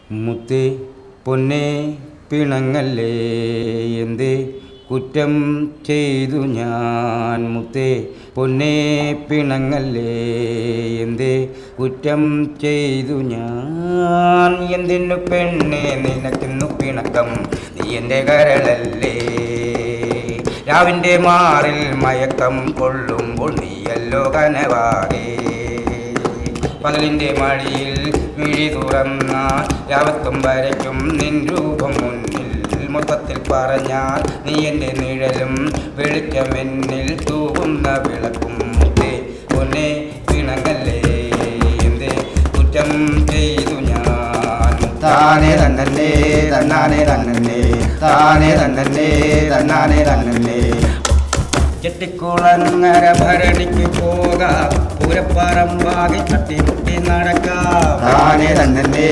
മുത്തേ പൊന്നേ പിണങ്ങല്ലേ, എന്തേ കുറ്റം ചെയ്തു ഞാൻ. മുത്തേ പൊന്നേ പിണങ്ങല്ലേ, എന്തേ കുറ്റം ചെയ്തു ഞാൻ. എന്തിനു പെണ്ണേ നിനക്കിന്നു പിണക്കം, നീ എൻ്റെ കരളല്ലേ. രാവിൻ്റെ മാറിൽ മയക്കം കൊള്ളുമ്പോൾ നീയല്ലോ കനവാകെ. പകലിൻ്റെ മടിയിൽ മിഴി തുറന്ന രാവത്തും വരയ്ക്കും നിൻ രൂപം മുന്നിൽ. മൊത്തത്തിൽ പറഞ്ഞാൽ നീ എൻ്റെ നിഴലും വെളിച്ചമെന്നിൽ തൂവുന്ന വിളക്കും. മുത്തേ പൊന്നേ പിണങ്ങല്ലേ, എന്തേ കുറ്റം ചെയ്തു ഞാൻ. താനേ തന്നേ തന്നാനേ തന്നേ, താനേ തന്നേ തന്നാനേ തന്നേ. ചെട്ടിക്കുളങ്ങര ഭരണിക്ക് പോകാം, പൂരപ്പറമ്പാകെ തട്ടിമുട്ടി നടക്കാം. താനേ തന്നേ